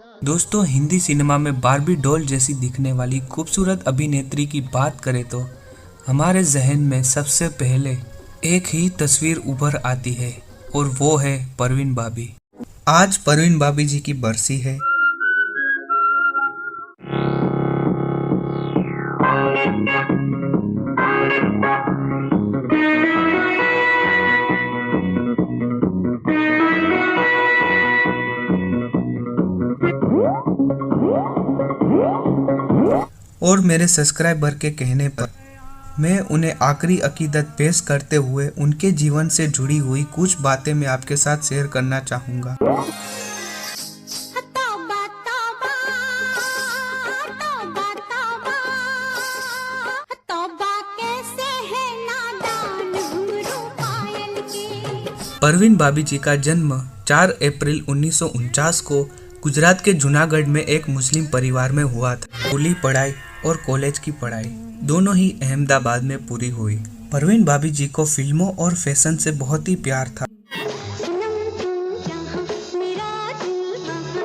दोस्तों, हिंदी सिनेमा में Barbie doll जैसी दिखने वाली खूबसूरत अभिनेत्री की बात करें तो हमारे जहन में सबसे पहले एक ही तस्वीर उभर आती है और वो है परवीन भाभी। आज परवीन भाभी जी की बरसी है। और मेरे सब्सक्राइबर के कहने पर मैं उन्हें आखिरी अकीदत पेश करते हुए उनके जीवन से जुड़ी हुई कुछ बातें मैं आपके साथ शेयर करना चाहूँगा। परवीन भाभी जी का जन्म 4 अप्रैल 1949 को गुजरात के जूनागढ़ में एक मुस्लिम परिवार में हुआ था। स्कूली पढ़ाई और कॉलेज की पढ़ाई दोनों ही अहमदाबाद में पूरी हुई। परवीन भाभी जी को फिल्मों और फैशन से बहुत ही प्यार था।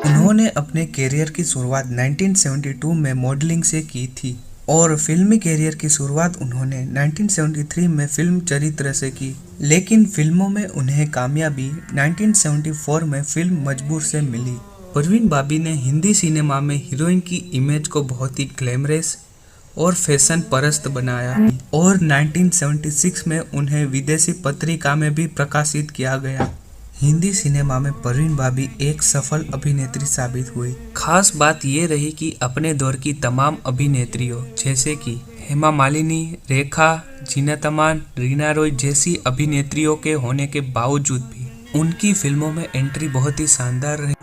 उन्होंने अपने कैरियर की शुरुआत 1972 में मॉडलिंग से की थी और फिल्मी कैरियर की शुरुआत उन्होंने 1973 में फिल्म चरित्र से की, लेकिन फिल्मों में उन्हें कामयाबी 1974 में फिल्म मजबूर से मिली। परवीन भाभी ने हिंदी सिनेमा में हीरोइन की इमेज को बहुत ही ग्लैमरस और फैशन परस्त बनाया और 1976 में उन्हें विदेशी पत्रिका में भी प्रकाशित किया गया। हिंदी सिनेमा में परवीन भाभी एक सफल अभिनेत्री साबित हुई। खास बात ये रही कि अपने दौर की तमाम अभिनेत्रियों जैसे कि हेमा मालिनी, रेखा, जीनत अमान, रीना रॉय जैसी अभिनेत्रियों के होने के बावजूद भी उनकी फिल्मों में एंट्री बहुत ही शानदार रही।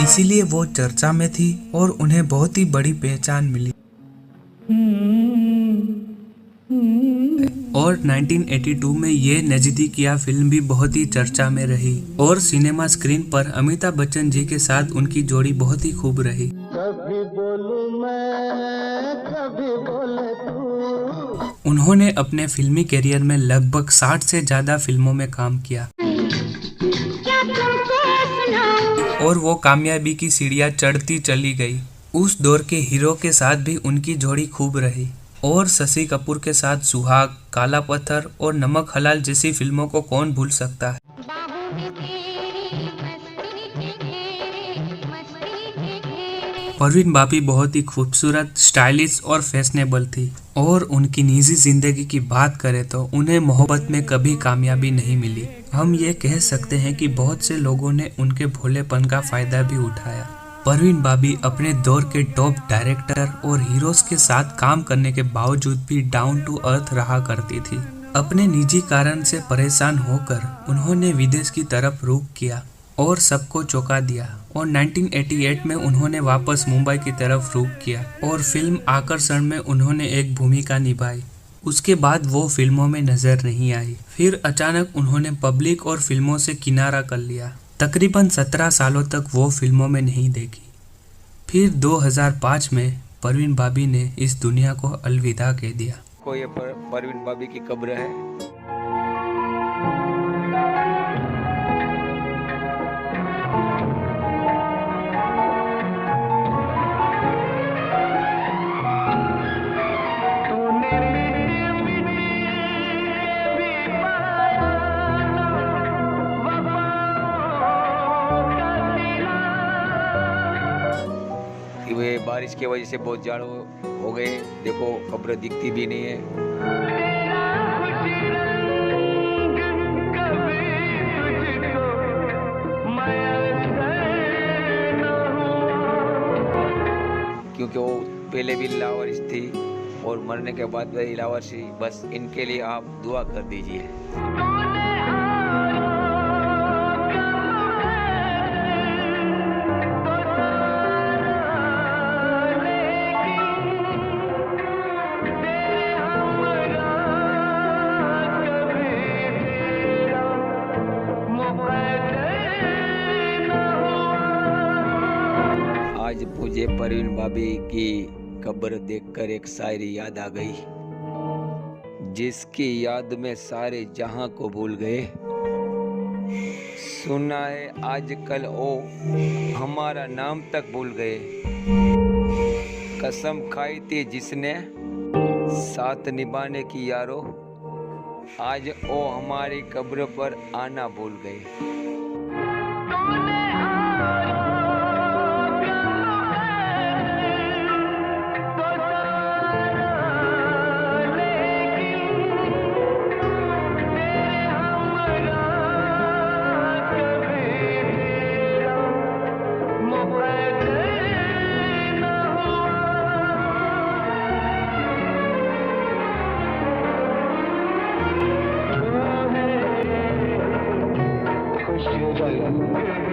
इसीलिए वो चर्चा में थी और उन्हें बहुत ही बड़ी पहचान मिली। और 1982 में ये नजदीकिया फिल्म भी बहुत ही चर्चा में रही और सिनेमा स्क्रीन पर अमिताभ बच्चन जी के साथ उनकी जोड़ी बहुत ही खूब रही। कभी बोलूं मैं, कभी बोले तू। उन्होंने अपने फिल्मी कैरियर में लगभग 60 से ज्यादा फिल्मों में काम किया और वो कामयाबी की सीढ़ियां चढ़ती चली गई। उस दौर के हीरो के साथ भी उनकी जोड़ी खूब रही और शशि कपूर के साथ सुहाग, काला पत्थर और नमक हलाल जैसी फिल्मों को कौन भूल सकता है। परवीन भाभी बहुत ही खूबसूरत, स्टाइलिश और फैशनेबल थी और उनकी निजी जिंदगी की बात करें तो उन्हें मोहब्बत में कभी कामयाबी नहीं मिली। हम ये कह सकते हैं कि बहुत से लोगों ने उनके भोलेपन का फायदा भी उठाया। परवीन भाभी अपने दौर के टॉप डायरेक्टर और हीरोज के साथ काम करने के बावजूद भी डाउन टू अर्थ रहा करती थी। अपने निजी कारण से परेशान होकर उन्होंने विदेश की तरफ रुख किया और सबको चौंका दिया और 1988 में उन्होंने वापस मुंबई की तरफ रुख किया और फिल्म आकर्षण में उन्होंने एक भूमिका निभाई। उसके बाद वो फिल्मों में नजर नहीं आई। फिर अचानक उन्होंने पब्लिक और फिल्मों से किनारा कर लिया। तकरीबन 17 सालों तक वो फिल्मों में नहीं देखी। फिर 2005 में परवीन भाभी ने इस दुनिया को अलविदा कह दिया। ये परवीन भाभी की कब्र है। वे बारिश की वजह से बहुत जाड़ हो गए, देखो कब्र दिखती भी नहीं है। क्योंकि वो पहले भी लावारिस थी और मरने के बाद भी लावारिस। बस इनके लिए आप दुआ कर दीजिए। आज मुझे परवीन भाभी की कब्र देखकर एक शायरी याद आ गई। जिसकी याद में सारे जहां को भूल गए। सुना है आजकल ओ हमारा नाम तक भूल गए। कसम खाई थी जिसने साथ निभाने की यारो, आज ओ हमारी कब्र पर आना भूल गए। खुश रंग